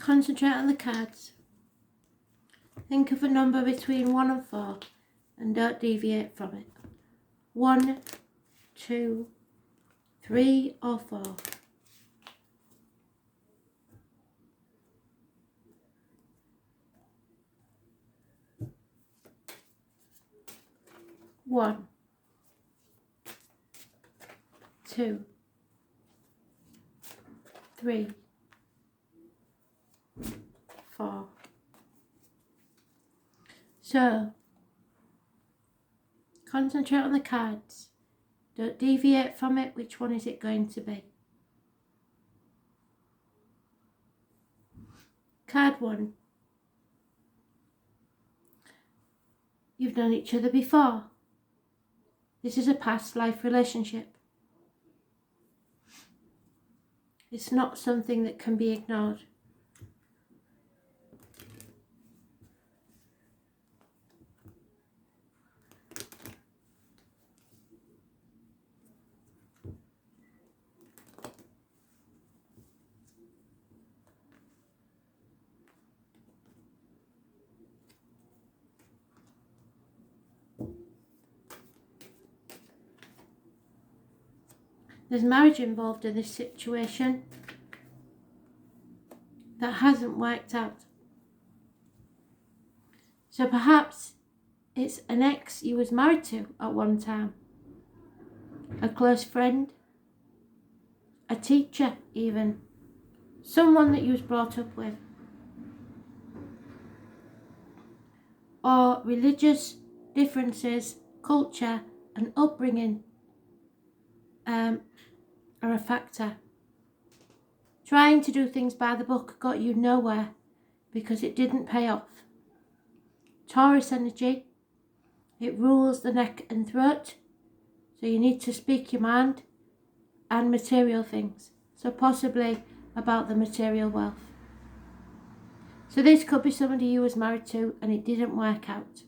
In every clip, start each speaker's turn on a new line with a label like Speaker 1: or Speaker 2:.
Speaker 1: Concentrate on the cards. Think of a number between 1 and 4 and don't deviate from it. 1, 2, 3 or 4. 1, 2, 3, 4. So, concentrate on the cards. Don't deviate from it. Which one is it going to be? Card 1. You've known each other before. This is a past life relationship. It's not something that can be ignored. There's marriage involved in this situation that hasn't worked out. So perhaps it's an ex you was married to at one time, a close friend, a teacher even, someone that you was brought up with, or religious differences, culture and upbringing are a factor. Trying to do things by the book got you nowhere because it didn't pay off. Taurus energy, it rules the neck and throat, so you need to speak your mind, and material things, so possibly about the material wealth. So this could be somebody you was married to and it didn't work out.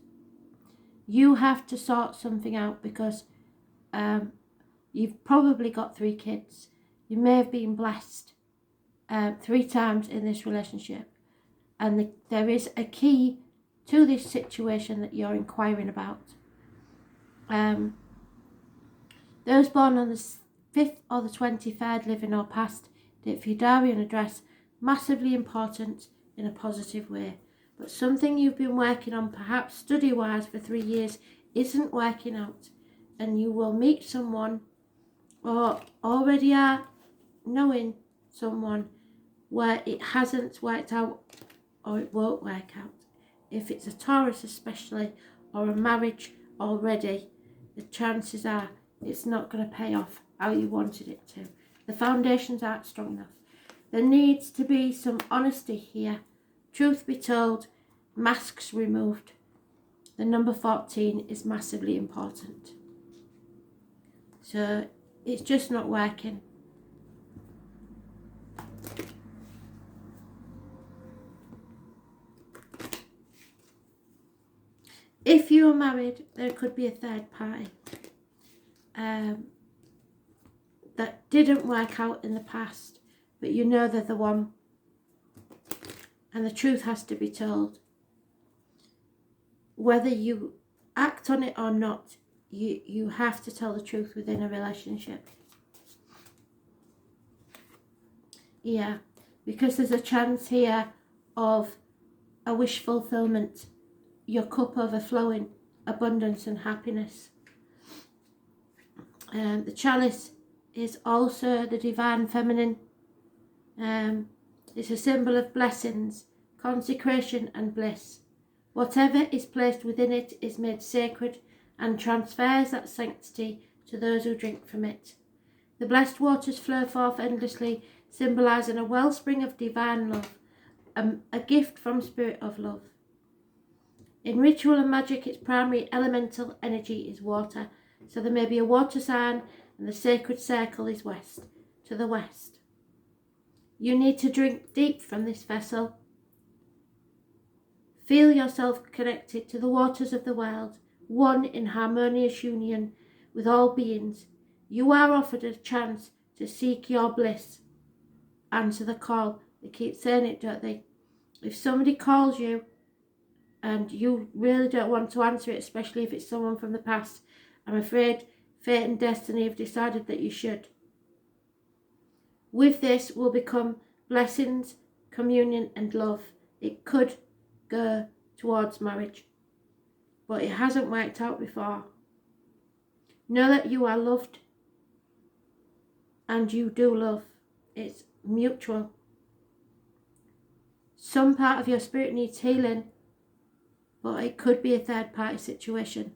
Speaker 1: You have to sort something out because you've probably got 3 kids. You may have been blessed 3 times in this relationship, and there is a key to this situation that you're inquiring about. Those born on the 5th or the 23rd, living or past, date for your diary and address, massively important in a positive way. But something you've been working on, perhaps study-wise for 3 years, isn't working out, and you will meet someone or already are knowing someone where it hasn't worked out or it won't work out. If it's a Taurus especially, or a marriage already, the chances are it's not going to pay off how you wanted it to. The foundations aren't strong enough. There needs to be some honesty here. Truth be told, masks removed. The number 14 is massively important. So it's just not working. If you are married, there could be a third party that didn't work out in the past, but you know they're the one, and the truth has to be told. Whether you act on it or not, you have to tell the truth within a relationship. Yeah, because there's a chance here of a wish fulfillment, your cup overflowing, abundance and happiness. The chalice is also the divine feminine. It's a symbol of blessings, consecration and bliss. Whatever is placed within it is made sacred and transfers that sanctity to those who drink from it. The blessed waters flow forth endlessly, symbolising a wellspring of divine love, a gift from Spirit of Love. In ritual and magic, its primary elemental energy is water, so there may be a water sign, and the sacred circle is west, to the west. You need to drink deep from this vessel. Feel yourself connected to the waters of the world, one in harmonious union with all beings. You are offered a chance to seek your bliss. Answer the call. They keep saying it, don't they? If somebody calls you and you really don't want to answer it, especially if it's someone from the past, I'm afraid fate and destiny have decided that you should. With this will become blessings, communion and love. It could go towards marriage, but it hasn't worked out before. Know that you are loved and you do love. It's mutual. Some part of your spirit needs healing, but it could be a third party situation.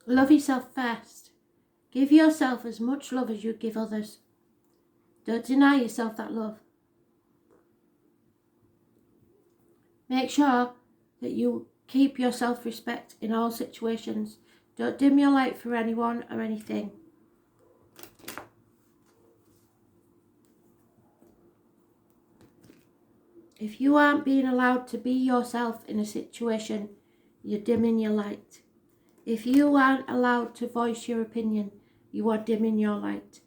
Speaker 1: Love yourself first. Give yourself as much love as you give others. Don't deny yourself that love. Make sure that you keep your self-respect in all situations. Don't dim your light for anyone or anything. If you aren't being allowed to be yourself in a situation, you're dimming your light. If you aren't allowed to voice your opinion, you are dimming your light.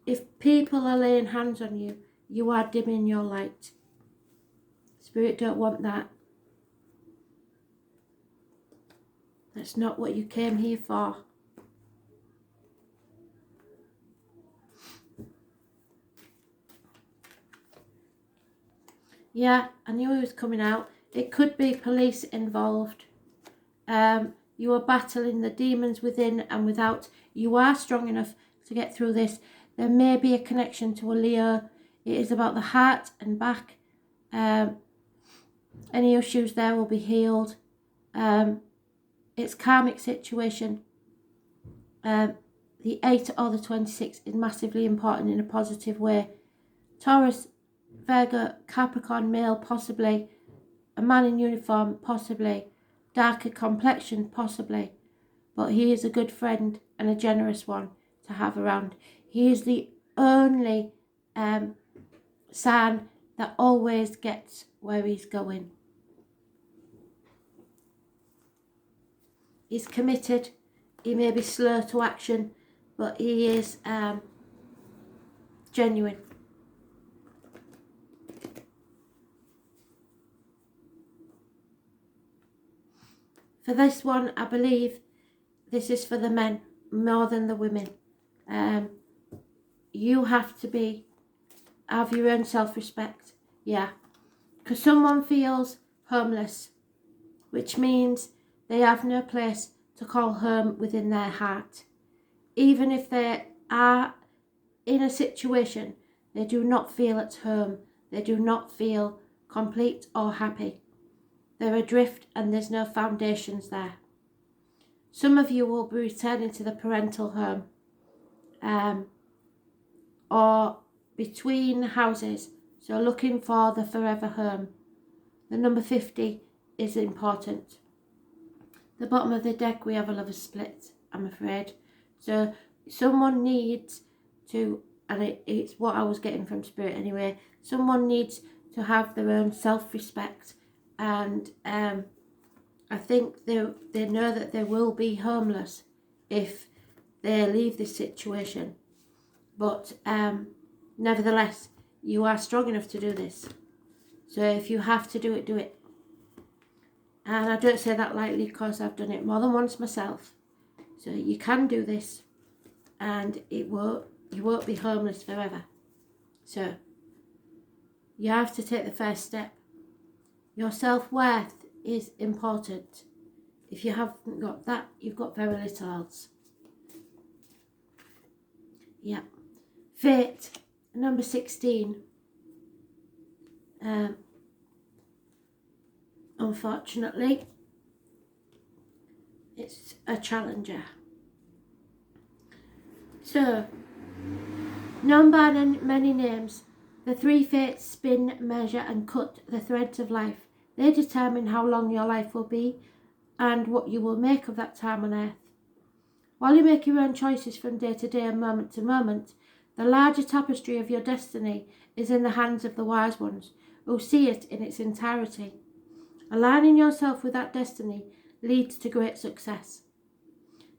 Speaker 1: If people are laying hands on you, you are dimming your light. Spirit don't want that. That's not what you came here for. Yeah, I knew he was coming out. It could be police involved. You are battling the demons within and without. You are strong enough to get through this. There may be a connection to a Leo. It is about the heart and back. Any issues there will be healed. It's karmic situation. The 8 or the 26 is massively important in a positive way. Taurus, Virgo, Capricorn male, possibly. A man in uniform, possibly. Darker complexion, possibly. But he is a good friend and a generous one to have around. He is the only sign that always gets where he's going. He's committed. He may be slow to action, but he is genuine. For this one, I believe this is for the men more than the women. You have to have your own self-respect. Yeah. Because someone feels homeless, which means they have no place to call home within their heart. Even if they are in a situation, they do not feel at home. They do not feel complete or happy. They're adrift and there's no foundations there. Some of you will be returning to the parental home or between houses, so looking for the forever home. The number 50 is important. The bottom of the deck, we have a lover's split, I'm afraid. So someone needs to, and it's what I was getting from Spirit anyway, someone needs to have their own self-respect. And I think they know that they will be homeless if they leave this situation. But nevertheless, you are strong enough to do this. So if you have to do it, do it. And I don't say that lightly because I've done it more than once myself. So you can do this and you won't be homeless forever. So you have to take the first step. Your self-worth is important. If you haven't got that, you've got very little else. Yeah. Fate, number 16. Unfortunately, it's a challenger. So, known by many names, the 3 fates spin, measure and cut the threads of life. They determine how long your life will be and what you will make of that time on earth. While you make your own choices from day to day and moment to moment, the larger tapestry of your destiny is in the hands of the wise ones, who see it in its entirety. Aligning yourself with that destiny leads to great success.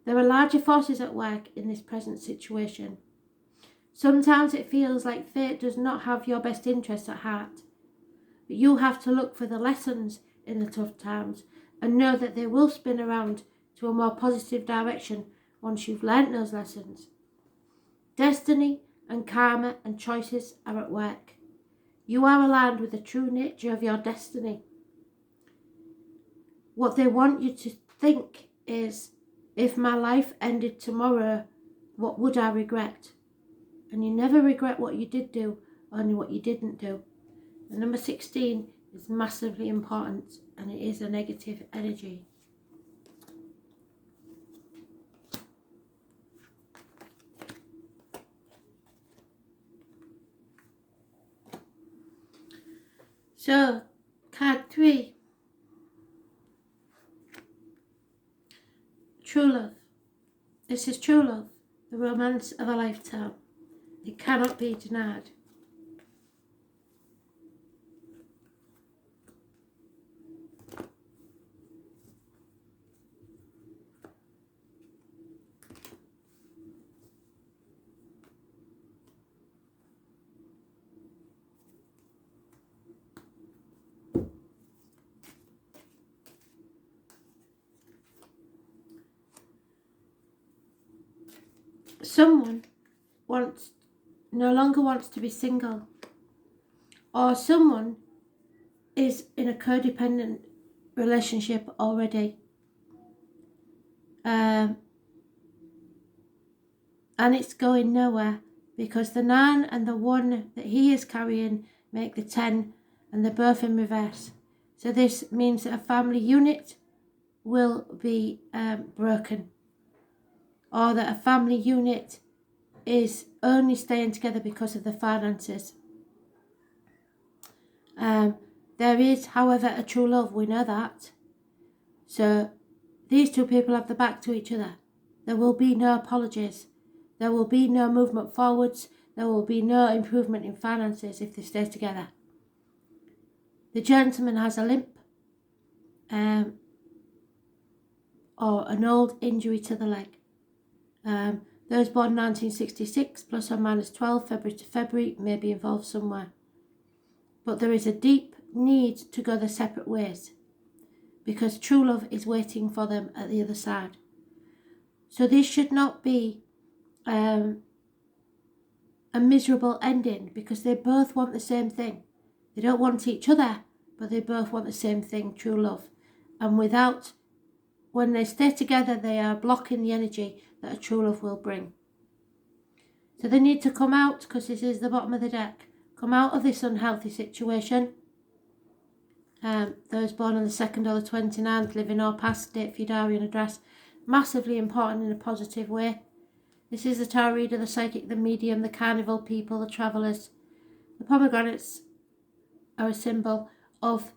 Speaker 1: There are larger forces at work in this present situation. Sometimes it feels like fate does not have your best interests at heart, but you have to look for the lessons in the tough times and know that they will spin around to a more positive direction once you've learnt those lessons. Destiny and karma and choices are at work. You are aligned with the true nature of your destiny. What they want you to think is, if my life ended tomorrow, what would I regret? And you never regret what you did do, only what you didn't do. And number 16 is massively important, and it is a negative energy. So, card 3. True love. This is true love, the romance of a lifetime. It cannot be denied. Someone no longer wants to be single, or someone is in a codependent relationship already, and it's going nowhere because the 9 and the 1 that he is carrying make the 10, and they're both in reverse. So this means that a family unit will be broken, or that a family unit is only staying together because of the finances. There is, however, a true love, we know that. So these two people have the back to each other. There will be no apologies. There will be no movement forwards. There will be no improvement in finances if they stay together. The gentleman has a limp, or an old injury to the leg. Those born 1966, plus or minus 12, February to February, may be involved somewhere. But there is a deep need to go their separate ways, because true love is waiting for them at the other side. So this should not be a miserable ending, because they both want the same thing. They don't want each other, but they both want the same thing, true love. And when they stay together, they are blocking the energy that a true love will bring. So they need to come out, because this is the bottom of the deck. Come out of this unhealthy situation. Those born on the 2nd or the 29th, living or past, date for your diary and address. Massively important in a positive way. This is the tarot reader, the psychic, the medium, the carnival people, the travellers. The pomegranates are a symbol of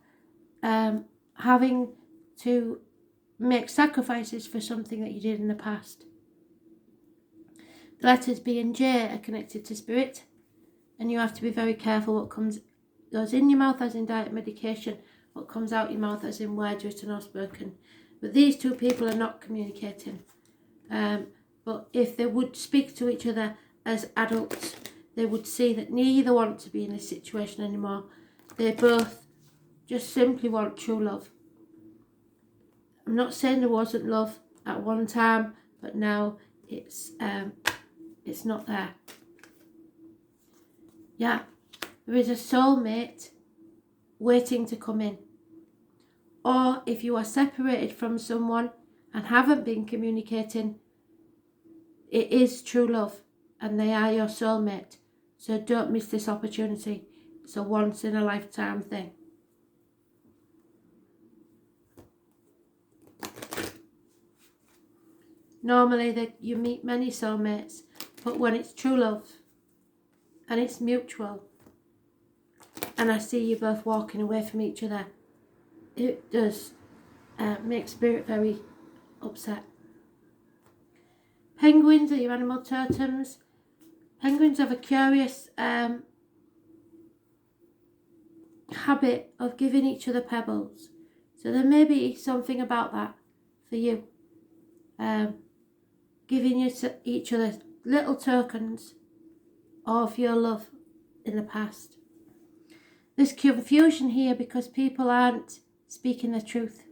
Speaker 1: having to make sacrifices for something that you did in the past. The letters B and J are connected to spirit, and you have to be very careful what goes in your mouth as in diet medication, what comes out your mouth as in words written or spoken. But these two people are not communicating. But if they would speak to each other as adults, they would see that neither want to be in this situation anymore. They both just simply want true love. I'm not saying there wasn't love at one time, but now it's not there. Yeah, there is a soulmate waiting to come in. Or if you are separated from someone and haven't been communicating, it is true love and they are your soulmate. So don't miss this opportunity. It's a once in a lifetime thing. Normally you meet many soulmates, but when it's true love and it's mutual, and I see you both walking away from each other, it does make spirit very upset. Penguins are your animal totems. Penguins have a curious habit of giving each other pebbles. So there may be something about that for you. Giving each other little tokens of your love in the past. There's confusion here because people aren't speaking the truth.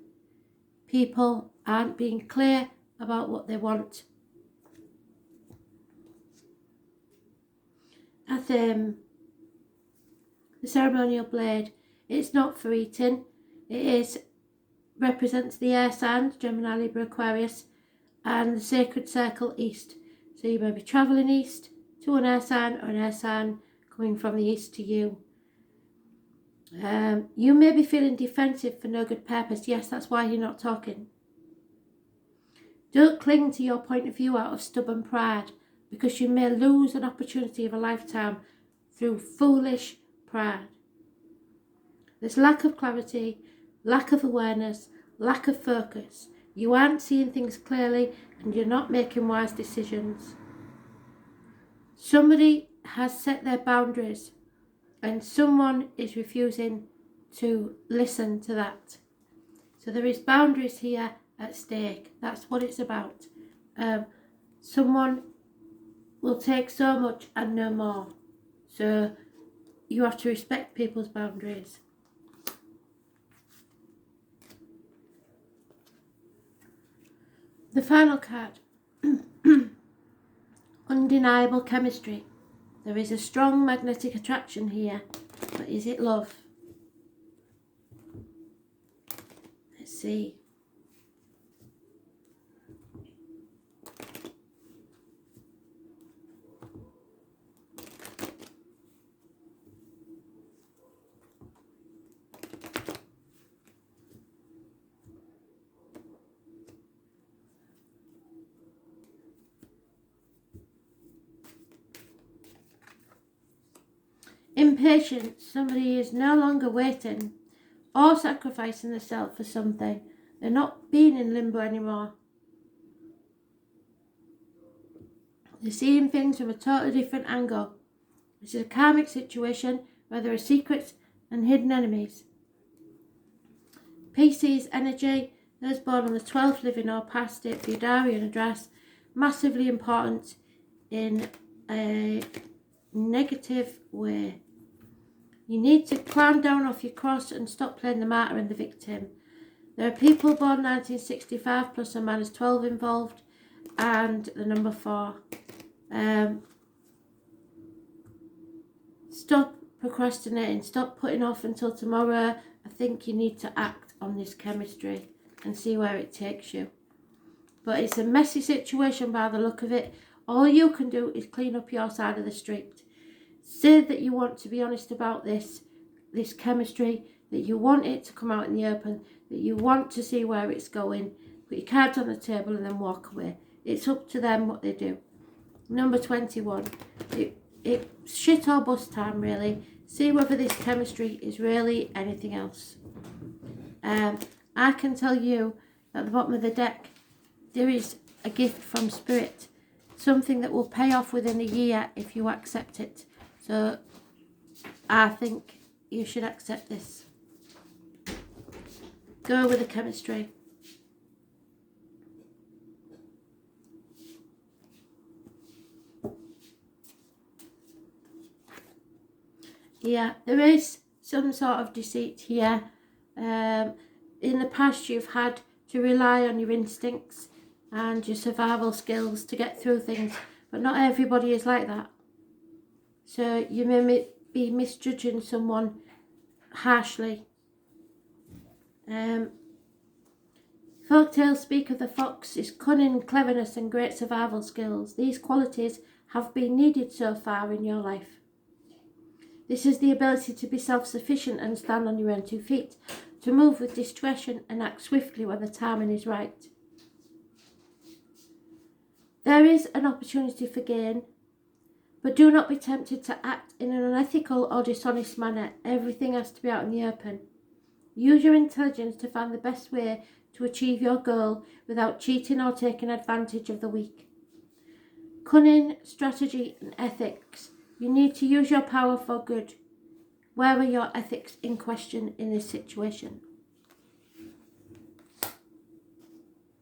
Speaker 1: People aren't being clear about what they want. At the ceremonial blade, it's not for eating. It represents the air signs, Gemini, Libra, Aquarius, and the sacred circle east. So you may be travelling east to an air sign, or an air sign coming from the east to you. You may be feeling defensive for no good purpose. Yes, that's why you're not talking. Don't cling to your point of view out of stubborn pride, because you may lose an opportunity of a lifetime through foolish pride. There's lack of clarity, lack of awareness, lack of focus. You aren't seeing things clearly and you're not making wise decisions. Somebody has set their boundaries and someone is refusing to listen to that. So there is boundaries here at stake. That's what it's about. Someone will take so much and no more. So you have to respect people's boundaries. The final card, undeniable chemistry. There is a strong magnetic attraction here, but is it love? Let's see. Impatient, somebody is no longer waiting or sacrificing themselves for something. They're not being in limbo anymore. They're seeing things from a totally different angle. This is a karmic situation where there are secrets and hidden enemies. Pisces energy, those born on the 12th living or past it, Udarian address, massively important in a negative way. You need to climb down off your cross and stop playing the martyr and the victim. There are people born 1965 plus or minus 12 involved, and the number 4. Stop procrastinating, stop putting off until tomorrow. I think you need to act on this chemistry and see where it takes you. But it's a messy situation by the look of it. All you can do is clean up your side of the street. Say that you want to be honest about this chemistry, that you want it to come out in the open, that you want to see where it's going. Put your cards on the table and then walk away. It's up to them what they do. Number 21. It's shit or bust time, really. See whether this chemistry is really anything else. I can tell you at the bottom of the deck, there is a gift from Spirit. Something that will pay off within a year if you accept it. So I think you should accept this. Go with the chemistry. Yeah, there is some sort of deceit here. In the past you've had to rely on your instincts and your survival skills to get through things, but not everybody is like that. So you may be misjudging someone harshly. Folktales speak of the fox's cunning, cleverness and great survival skills. These qualities have been needed so far in your life. This is the ability to be self-sufficient and stand on your own 2 feet, to move with discretion and act swiftly when the timing is right. There is an opportunity for gain, but do not be tempted to act in an unethical or dishonest manner. Everything has to be out in the open. Use your intelligence to find the best way to achieve your goal without cheating or taking advantage of the weak. Cunning, strategy and ethics. You need to use your power for good. Where are your ethics in question in this situation?